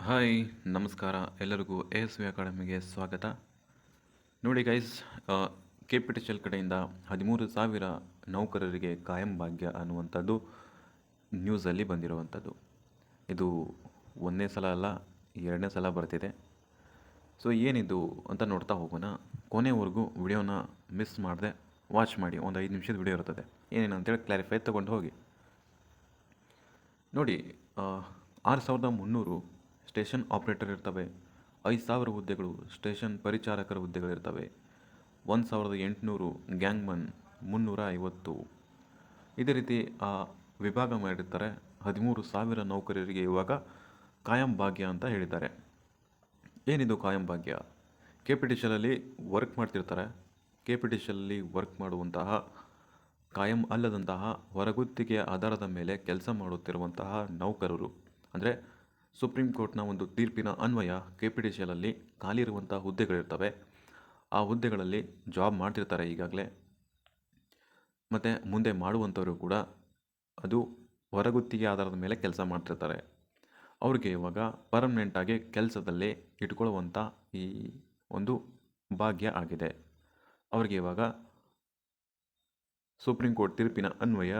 Hi ನಮಸ್ಕಾರ ಎಲ್ಲರಿಗೂ S V ಅಕಾಡೆಮಿಗೆ ಸ್ವಾಗತ. ನೋಡಿ guys, K P T C L ಕಡೆಯಿಂದ 13,000 ನೌಕರರಿಗೆ ಕಾಯಂ ಭಾಗ್ಯ ಅನ್ನುವಂಥದ್ದು ನ್ಯೂಸಲ್ಲಿ ಬಂದಿರುವಂಥದ್ದು. ಇದು ಒಂದನೇ ಸಲ ಅಲ್ಲ, ಎರಡನೇ ಸಲ ಬರ್ತಿದೆ. ಸೊ ಏನಿದು ಅಂತ ನೋಡ್ತಾ ಹೋಗೋಣ. ಕೊನೆವರೆಗೂ ವಿಡಿಯೋನ ಮಿಸ್ ಮಾಡದೆ ವಾಚ್ ಮಾಡಿ. ಒಂದು 5 ನಿಮಿಷದ ವಿಡಿಯೋ ಇರ್ತದೆ. ಏನೇನು ಅಂತೇಳಿ ಕ್ಲಾರಿಫೈ ತೊಗೊಂಡು ಹೋಗಿ ನೋಡಿ. 6,300 ಸ್ಟೇಷನ್ ಆಪ್ರೇಟರ್ ಇರ್ತವೆ. 5,000 ಹುದ್ದೆಗಳು ಸ್ಟೇಷನ್ ಪರಿಚಾರಕರ ಹುದ್ದೆಗಳಿರ್ತವೆ. 1,800 ಗ್ಯಾಂಗ್ಮನ್, 350 ಇದೇ ರೀತಿ ವಿಭಾಗ ಮಾಡಿರ್ತಾರೆ. 13,000 ನೌಕರರಿಗೆ ಇವಾಗ ಕಾಯಂ ಭಾಗ್ಯ ಅಂತ ಹೇಳಿದ್ದಾರೆ. ಏನಿದು ಕಾಯಂ ಭಾಗ್ಯ? K P T C L work ಮಾಡ್ತಿರ್ತಾರೆ. K P T C L work ಮಾಡುವಂತಹ ಕಾಯಂ ಅಲ್ಲದಂತಹ ಹೊರಗುತ್ತಿಗೆಯ ಆಧಾರದ ಮೇಲೆ ಕೆಲಸ ಮಾಡುತ್ತಿರುವಂತಹ ನೌಕರರು, ಅಂದರೆ ಸುಪ್ರೀಂ ಕೋರ್ಟ್ನ ಒಂದು ತೀರ್ಪಿನ ಅನ್ವಯ K P T C L ಖಾಲಿ ಇರುವಂಥ ಹುದ್ದೆಗಳಿರ್ತವೆ. ಆ ಹುದ್ದೆಗಳಲ್ಲಿ ಜಾಬ್ ಮಾಡ್ತಿರ್ತಾರೆ ಈಗಾಗಲೇ, ಮತ್ತು ಮುಂದೆ ಮಾಡುವಂಥವರು ಕೂಡ ಅದು ಹೊರಗುತ್ತಿಗೆ ಆಧಾರದ ಮೇಲೆ ಕೆಲಸ ಮಾಡ್ತಿರ್ತಾರೆ. ಅವ್ರಿಗೆ ಇವಾಗ ಪರ್ಮನೆಂಟಾಗಿ ಕೆಲಸದಲ್ಲಿ ಇಟ್ಕೊಳ್ಳುವಂಥ ಈ ಒಂದು ಭಾಗ್ಯ ಆಗಿದೆ. ಅವ್ರಿಗೆ ಇವಾಗ ಸುಪ್ರೀಂ ಕೋರ್ಟ್ ತೀರ್ಪಿನ ಅನ್ವಯ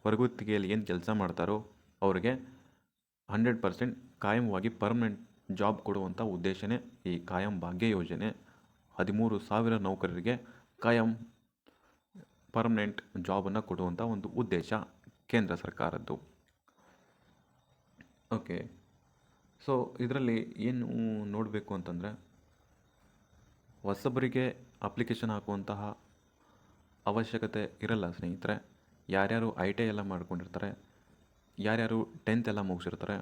ಹೊರಗುತ್ತಿಗೆಯಲ್ಲಿ ಏನು ಕೆಲಸ ಮಾಡ್ತಾರೋ ಅವರಿಗೆ 100% ಕಾಯಮವಾಗಿ ಪರ್ಮನೆಂಟ್ ಜಾಬ್ ಕೊಡುವಂಥ ಉದ್ದೇಶನೇ ಈ ಕಾಯಂ ಭಾಗ್ಯ ಯೋಜನೆ. 13,000 ನೌಕರರಿಗೆ ಕಾಯಂ ಪರ್ಮನೆಂಟ್ ಜಾಬನ್ನು ಕೊಡುವಂಥ ಒಂದು ಉದ್ದೇಶ ಕೇಂದ್ರ ಸರ್ಕಾರದ್ದು. ಓಕೆ, ಸೊ ಇದರಲ್ಲಿ ಏನು ನೋಡಬೇಕು ಅಂತಂದರೆ, ಹೊಸಬರಿಗೆ ಅಪ್ಲಿಕೇಶನ್ ಹಾಕುವಂತಹ ಅವಶ್ಯಕತೆ ಇರಲ್ಲ ಸ್ನೇಹಿತರೆ. ಯಾರ್ಯಾರು ITI ಎಲ್ಲ ಮಾಡ್ಕೊಂಡಿರ್ತಾರೆ, ಯಾರ್ಯಾರು 10th ಎಲ್ಲ ಮುಗಿಸಿರ್ತಾರೆ,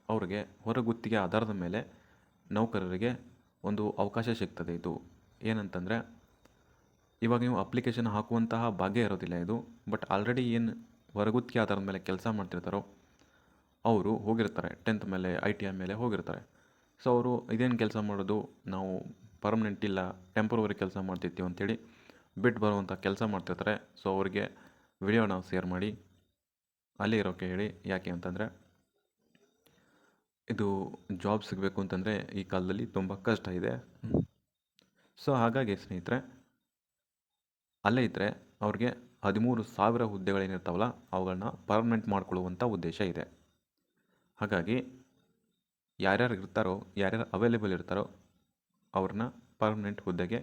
ಅವ್ರಿಗೆ ಹೊರಗುತ್ತಿಗೆ ಆಧಾರದ ಮೇಲೆ ನೌಕರರಿಗೆ ಒಂದು ಅವಕಾಶ ಸಿಗ್ತದೆ. ಇದು ಏನಂತಂದರೆ, ಇವಾಗ ನೀವು ಅಪ್ಲಿಕೇಶನ್ ಹಾಕುವಂತಹ ಭಾಗ್ಯ ಇರೋದಿಲ್ಲ ಇದು. ಬಟ್ ಆಲ್ರೆಡಿ ಏನು ಹೊರಗುತ್ತಿಗೆ ಆಧಾರದ ಮೇಲೆ ಕೆಲಸ ಮಾಡ್ತಿರ್ತಾರೋ ಅವರು ಹೋಗಿರ್ತಾರೆ, 10th ಮೇಲೆ ITI ಮೇಲೆ ಹೋಗಿರ್ತಾರೆ. ಸೊ ಅವರು ಇದೇನು ಕೆಲಸ ಮಾಡೋದು, ನಾವು ಪರ್ಮನೆಂಟ್ ಇಲ್ಲ, ಟೆಂಪ್ರವರಿ ಕೆಲಸ ಮಾಡ್ತಿರ್ತೀವಿ ಅಂಥೇಳಿ ಬಿಟ್ಟು ಬರುವಂಥ ಕೆಲಸ ಮಾಡ್ತಿರ್ತಾರೆ. ಸೊ ಅವರಿಗೆ ವಿಡಿಯೋ ನಾವು ಶೇರ್ ಮಾಡಿ ಅಲ್ಲೇ ಇರೋಕ್ಕೆ ಹೇಳಿ. ಯಾಕೆ ಅಂತಂದರೆ, ಇದು ಜಾಬ್ ಸಿಗಬೇಕು ಅಂತಂದರೆ ಈ ಕಾಲದಲ್ಲಿ ತುಂಬ ಕಷ್ಟ ಇದೆ. ಸೊ ಹಾಗಾಗಿ ಸ್ನೇಹಿತರೆ, ಅಲ್ಲೇ ಇದ್ದರೆ ಅವ್ರಿಗೆ 13,000 ಹುದ್ದೆಗಳೇನಿರ್ತಾವಲ್ಲ ಅವುಗಳನ್ನ ಪರ್ಮನೆಂಟ್ ಮಾಡ್ಕೊಳ್ಳುವಂಥ ಉದ್ದೇಶ ಇದೆ. ಹಾಗಾಗಿ ಯಾರ್ಯಾರು ಇರ್ತಾರೋ, ಯಾರ್ಯಾರು ಅವೈಲೇಬಲ್ ಇರ್ತಾರೋ ಅವ್ರನ್ನ ಪರ್ಮನೆಂಟ್ ಹುದ್ದೆಗೆ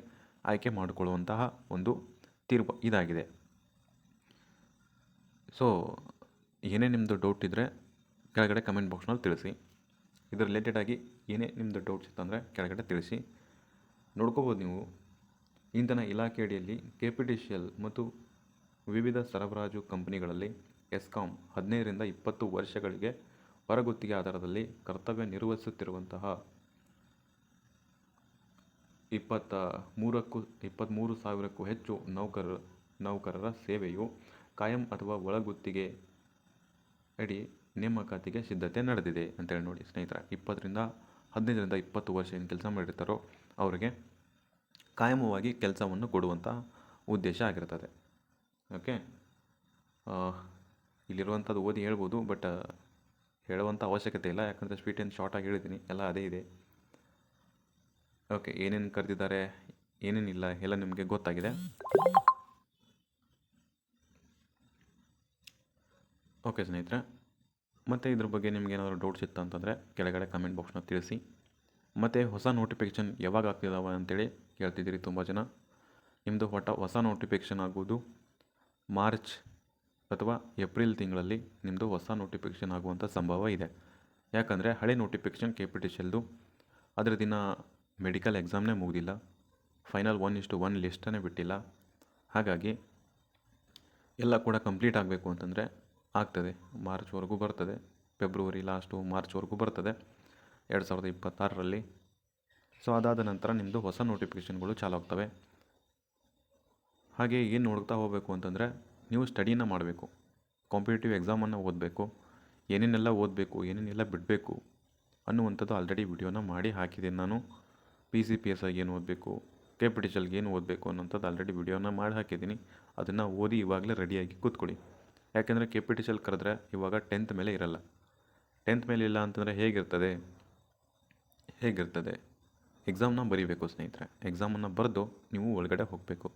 ಆಯ್ಕೆ ಮಾಡಿಕೊಳ್ಳುವಂತಹ ಒಂದು ತೀರ್ಪು ಇದಾಗಿದೆ. ಸೊ ಏನೇ ನಿಮ್ಮದು ಡೌಟ್ ಇದ್ದರೆ ಕೆಳಗಡೆ ಕಮೆಂಟ್ ಬಾಕ್ಸ್ನಲ್ಲಿ ತಿಳಿಸಿ. ಇದರ ರಿಲೇಟೆಡಾಗಿ ಏನೇ ನಿಮ್ಮದು ಡೌಟ್ಸ್ ಇತ್ತಂದರೆ ಕೆಳಗಡೆ ತಿಳಿಸಿ. ನೋಡ್ಕೋಬೋದು ನೀವು. ಇಂಧನ ಇಲಾಖೆ ಅಡಿಯಲ್ಲಿ KPTCL ಮತ್ತು ವಿವಿಧ ಸರಬರಾಜು ಕಂಪನಿಗಳಲ್ಲಿ ಎಸ್ಕಾಂ 15ರಿಂದ 20 ವರ್ಷಗಳಿಗೆ ಹೊರಗುತ್ತಿಗೆ ಆಧಾರದಲ್ಲಿ ಕರ್ತವ್ಯ ನಿರ್ವಹಿಸುತ್ತಿರುವಂತಹ 23,000ಕ್ಕೂ ಹೆಚ್ಚು ನೌಕರರ ಸೇವೆಯು ಕಾಯಂ ಅಥವಾ ಒಳಗುತ್ತಿಗೆ ಅಡಿ ನೇಮಕಾತಿಗೆ ಸಿದ್ಧತೆ ನಡೆದಿದೆ ಅಂತೇಳಿ ನೋಡಿ ಸ್ನೇಹಿತರೆ. 15ರಿಂದ 20 ವರ್ಷ ಏನು ಕೆಲಸ ಮಾಡಿರ್ತಾರೋ ಅವರಿಗೆ ಕಾಯಮವಾಗಿ ಕೆಲಸವನ್ನು ಕೊಡುವಂಥ ಉದ್ದೇಶ ಆಗಿರ್ತದೆ. ಓಕೆ, ಇಲ್ಲಿರುವಂಥದ್ದು ಓದಿ ಹೇಳ್ಬೋದು, ಬಟ್ ಹೇಳುವಂಥ ಅವಶ್ಯಕತೆ ಇಲ್ಲ. ಯಾಕಂದರೆ ಸ್ಪೀಟ್ ಏನು ಶಾರ್ಟಾಗಿ ಹೇಳಿದ್ದೀನಿ, ಎಲ್ಲ ಅದೇ ಇದೆ. ಓಕೆ, ಏನೇನು ಕರೆದಿದ್ದಾರೆ, ಏನೇನಿಲ್ಲ ಎಲ್ಲ ನಿಮಗೆ ಗೊತ್ತಾಗಿದೆ. ಓಕೆ ಸ್ನೇಹಿತರೆ, ಮತ್ತು ಇದ್ರ ಬಗ್ಗೆ ನಿಮ್ಗೆ ಏನಾದರೂ ಡೌಟ್ಸ್ ಇತ್ತು ಅಂತಂದರೆ ಕೆಳಗಡೆ ಕಮೆಂಟ್ ಬಾಕ್ಸ್ನ ತಿಳಿಸಿ. ಮತ್ತು ಹೊಸ ನೋಟಿಫಿಕೇಷನ್ ಯಾವಾಗ ಆಗ್ತಿದ್ದಾವೆ ಅಂತೇಳಿ ಕೇಳ್ತಿದ್ದೀರಿ ತುಂಬ ಜನ. ನಿಮ್ಮದು ಹೊಸ ನೋಟಿಫಿಕೇಷನ್ ಆಗುವುದು ಮಾರ್ಚ್ ಅಥವಾ ಏಪ್ರಿಲ್ ತಿಂಗಳಲ್ಲಿ ನಿಮ್ಮದು ಹೊಸ ನೋಟಿಫಿಕೇಷನ್ ಆಗುವಂಥ ಸಂಭವ ಇದೆ. ಯಾಕಂದರೆ ಹಳೆ ನೋಟಿಫಿಕೇಷನ್ KPTCLದು ಅದರ ದಿನ ಮೆಡಿಕಲ್ ಎಕ್ಸಾಮ್ನೇ ಮುಗಿದಿಲ್ಲ, ಫೈನಲ್ 1:1 ಲಿಸ್ಟನ್ನೇ ಬಿಟ್ಟಿಲ್ಲ. ಹಾಗಾಗಿ ಎಲ್ಲ ಕೂಡ ಕಂಪ್ಲೀಟ್ ಆಗಬೇಕು ಅಂತಂದರೆ ಆಗ್ತದೆ, ಮಾರ್ಚ್ವರೆಗೂ ಬರ್ತದೆ. ಫೆಬ್ರವರಿ ಲಾಸ್ಟು ಮಾರ್ಚ್ವರೆಗೂ ಬರ್ತದೆ 2026ರಲ್ಲಿ. ಸೊ ಅದಾದ ನಂತರ ನಿಮ್ಮದು ಹೊಸ ನೋಟಿಫಿಕೇಷನ್ಗಳು ಚಾಲು ಆಗ್ತವೆ. ಹಾಗೆ ಏನು ನೋಡ್ತಾ ಹೋಗಬೇಕು ಅಂತಂದರೆ, ನೀವು ಸ್ಟಡಿನ ಮಾಡಬೇಕು, ಕಾಂಪಿಟೇಟಿವ್ ಎಕ್ಸಾಮನ್ನು ಓದಬೇಕು. ಏನೇನೆಲ್ಲ ಓದಬೇಕು, ಏನೇನೆಲ್ಲ ಬಿಡಬೇಕು ಅನ್ನುವಂಥದ್ದು ಆಲ್ರೆಡಿ ವಿಡಿಯೋನ ಮಾಡಿ ಹಾಕಿದ್ದೀನಿ ನಾನು. PCPS ಏನು ಓದಬೇಕು, KPTCLಗೆ ಏನು ಓದಬೇಕು ಅನ್ನೋಂಥದ್ದು ಆಲ್ರೆಡಿ ವಿಡಿಯೋನ ಮಾಡಿ ಹಾಕಿದ್ದೀನಿ. ಅದನ್ನು ಓದಿ ಇವಾಗಲೇ ರೆಡಿಯಾಗಿ ಕೂತ್ಕೊಳ್ಳಿ. ಯಾಕೆಂದರೆ KPTCL ಕರೆದ್ರೆ ಇವಾಗ 10th ಮೇಲೆ ಇರಲ್ಲ. 10th ಮೇಲೆ ಇಲ್ಲ ಅಂತಂದರೆ ಹೇಗಿರ್ತದೆ? ಹೇಗಿರ್ತದೆ, ಎಕ್ಸಾಮ್ನ ಬರೀಬೇಕು ಸ್ನೇಹಿತರೆ. ಎಕ್ಸಾಮನ್ನು ಬರೆದು ನೀವು ಒಳಗಡೆ ಹೋಗಬೇಕು.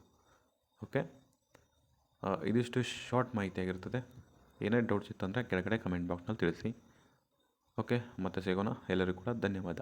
ಓಕೆ, ಇದಿಷ್ಟು ಶಾರ್ಟ್ ಮಾಹಿತಿ ಆಗಿರ್ತದೆ. ಏನೇ ಡೌಟ್ಸ್ ಇತ್ತಂದರೆ ಕೆಳಗಡೆ ಕಮೆಂಟ್ ಬಾಕ್ಸ್ನಲ್ಲಿ ತಿಳಿಸಿ. ಓಕೆ, ಮತ್ತೆ ಸಿಗೋಣ. ಎಲ್ಲರಿಗೂ ಕೂಡ ಧನ್ಯವಾದ.